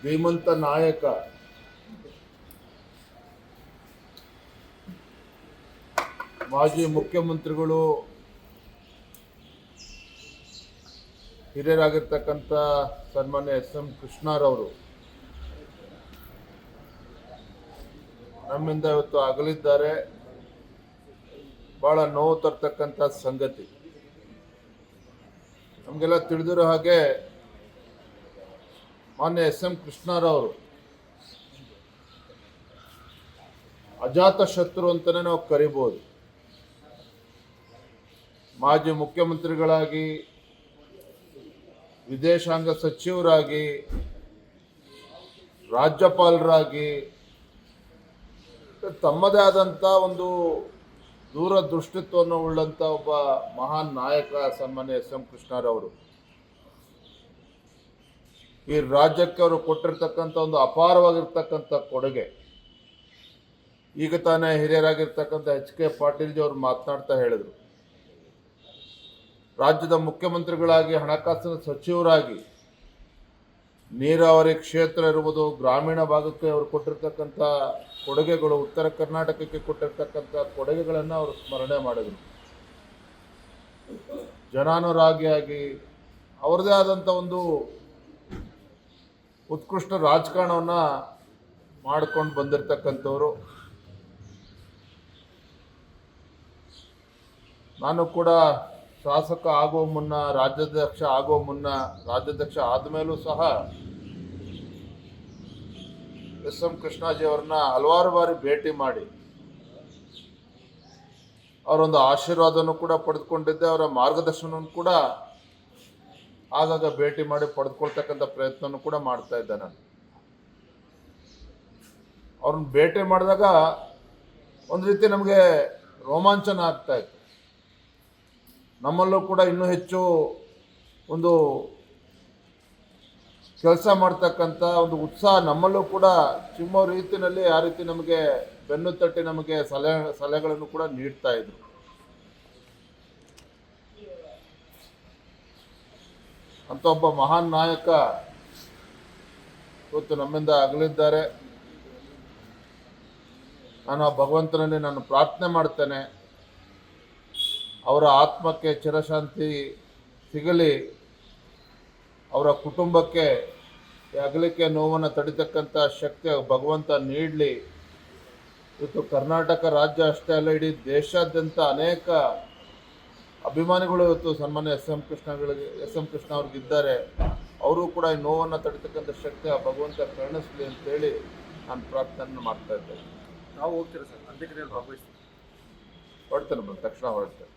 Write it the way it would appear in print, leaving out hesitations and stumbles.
ಧೀಮಂತ ನಾಯಕ ಮಾಜಿ ಮುಖ್ಯಮಂತ್ರಿಗಳು ಹಿರಿಯರಾಗಿರ್ತಕ್ಕಂಥ ಸನ್ಮಾನ್ಯ ಎಸ್.ಎಂ. ಕೃಷ್ಣರವರು ನಮ್ಮಿಂದ ಇವತ್ತು ಅಗಲಿದ್ದಾರೆ. ಬಹಳ ನೋವು ತರ್ತಕ್ಕಂಥ ಸಂಗತಿ. ನಮಗೆಲ್ಲ ತಿಳಿದಿರೋ ಹಾಗೆ ಮಾನ್ಯ ಎಸ್.ಎಂ. ಕೃಷ್ಣರವರು ಅಜಾತ ಶತ್ರು ಅಂತಲೇ ನಾವು ಕರಿಬೋದು. ಮಾಜಿ ಮುಖ್ಯಮಂತ್ರಿಗಳಾಗಿ, ವಿದೇಶಾಂಗ ಸಚಿವರಾಗಿ, ರಾಜ್ಯಪಾಲರಾಗಿ ತಮ್ಮದೇ ಆದಂಥ ಒಂದು ದೂರದೃಷ್ಟಿತ್ವವನ್ನು ಉಳ್ಳಂಥ ಒಬ್ಬ ಮಹಾನ್ ನಾಯಕ ಸನ್ಮಾನ್ಯ ಎಸ್.ಎಂ. ಕೃಷ್ಣರವರು. ಈ ರಾಜ್ಯಕ್ಕೆ ಅವರು ಕೊಟ್ಟಿರ್ತಕ್ಕಂಥ ಒಂದು ಅಪಾರವಾಗಿರ್ತಕ್ಕಂಥ ಕೊಡುಗೆ. ಈಗ ತಾನೇ ಹಿರಿಯರಾಗಿರ್ತಕ್ಕಂಥ ಎಚ್.ಕೆ. ಪಾಟೀಲ್ ಜಿ ಅವರು ಮಾತನಾಡ್ತಾ ಹೇಳಿದರು, ರಾಜ್ಯದ ಮುಖ್ಯಮಂತ್ರಿಗಳಾಗಿ, ಹಣಕಾಸಿನ ಸಚಿವರಾಗಿ, ನೀರಾವರಿ ಕ್ಷೇತ್ರ ಇರುವುದು, ಗ್ರಾಮೀಣ ಭಾಗಕ್ಕೆ ಅವರು ಕೊಟ್ಟಿರ್ತಕ್ಕಂಥ ಕೊಡುಗೆಗಳು, ಉತ್ತರ ಕರ್ನಾಟಕಕ್ಕೆ ಕೊಟ್ಟಿರ್ತಕ್ಕಂಥ ಕೊಡುಗೆಗಳನ್ನು ಅವರು ಸ್ಮರಣೆ ಮಾಡಿದರು. ಜನಾನುರಾಗಿಯಾಗಿ ಅವರದೇ ಆದಂಥ ಒಂದು ಉತ್ಕೃಷ್ಟ ರಾಜಕಾರಣವನ್ನು ಮಾಡ್ಕೊಂಡು ಬಂದಿರತಕ್ಕಂಥವರು. ನಾನು ಕೂಡ ಶಾಸಕ ಆಗುವ ಮುನ್ನ, ರಾಜ್ಯಾಧ್ಯಕ್ಷ ಆಗುವ ಮುನ್ನ, ರಾಜ್ಯಾಧ್ಯಕ್ಷ ಆದಮೇಲೂ ಸಹ ಎಸ್.ಎಂ. ಕೃಷ್ಣಾಜಿ ಅವರನ್ನ ಹಲವಾರು ಬಾರಿ ಭೇಟಿ ಮಾಡಿ ಅವರೊಂದು ಆಶೀರ್ವಾದವನ್ನು ಕೂಡ ಪಡೆದುಕೊಂಡಿದ್ದೆ. ಅವರ ಮಾರ್ಗದರ್ಶನವನ್ನು ಕೂಡ ಆಗಾಗ ಭೇಟಿ ಮಾಡಿ ಪಡೆದುಕೊಳ್ತಕ್ಕಂಥ ಪ್ರಯತ್ನವನ್ನು ಕೂಡ ಮಾಡ್ತಾ ಇದ್ದೆ. ನಾನು ಅವ್ರನ್ನ ಭೇಟಿ ಮಾಡಿದಾಗ ಒಂದು ರೀತಿ ನಮಗೆ ರೋಮಾಂಚನ ಆಗ್ತಾ ಇತ್ತು. ನಮ್ಮಲ್ಲೂ ಕೂಡ ಇನ್ನೂ ಹೆಚ್ಚು ಒಂದು ಕೆಲಸ ಮಾಡ್ತಕ್ಕಂಥ ಒಂದು ಉತ್ಸಾಹ ನಮ್ಮಲ್ಲೂ ಕೂಡ ಚಿಮ್ಮೋ ರೀತಿಯಲ್ಲಿ ಆ ರೀತಿ ನಮಗೆ ಬೆನ್ನು ತಟ್ಟಿ ನಮಗೆ ಸಲಹೆಗಳನ್ನು ಕೂಡ ನೀಡ್ತಾ ಇದ್ರು. ಅಂತ ಒಬ್ಬ ಮಹಾನ್ ನಾಯಕ ಇವತ್ತು ನಮ್ಮಿಂದ ಅಗಲಿದ್ದಾರೆ. ನಾನು ಆ ಭಗವಂತನಲ್ಲಿ ನಾನು ಪ್ರಾರ್ಥನೆ ಮಾಡ್ತೇನೆ, ಅವರ ಆತ್ಮಕ್ಕೆ ಚಿರಶಾಂತಿ ಸಿಗಲಿ, ಅವರ ಕುಟುಂಬಕ್ಕೆ ಅಗಲಿಕೆ ನೋವನ್ನು ತಡಿತಕ್ಕಂಥ ಶಕ್ತಿ ಭಗವಂತ ನೀಡಲಿ. ಇವತ್ತು ಕರ್ನಾಟಕ ರಾಜ್ಯ ಅಷ್ಟೇ ಅಲ್ಲ, ಇಡೀ ದೇಶಾದ್ಯಂತ ಅನೇಕ ಅಭಿಮಾನಿಗಳು ಇವತ್ತು ಸನ್ಮಾನ್ಯ ಎಸ್.ಎಂ. ಕೃಷ್ಣ ಅವ್ರಿಗಿದ್ದಾರೆ. ಅವರು ಕೂಡ ಈ ನೋವನ್ನು ತಡಿತಕ್ಕಂಥ ಶಕ್ತಿ ಆ ಭಗವಂತ ಕರುಣಿಸಲಿ ಅಂತೇಳಿ ನಾನು ಪ್ರಾರ್ಥನೆ ಮಾಡ್ತಾ ಇದ್ದೇನೆ. ನಾವು ಹೋಗ್ತೀರಾ ಸರ್? ಅಂತ್ಯಕ್ರಿಯೆಯಲ್ಲಿ ಭಾಗವಹಿಸ್ತೀವಿ? ಹೊರಡ್ತೇನೆ, ತಕ್ಷಣ ಹೊರಡ್ತೇನೆ.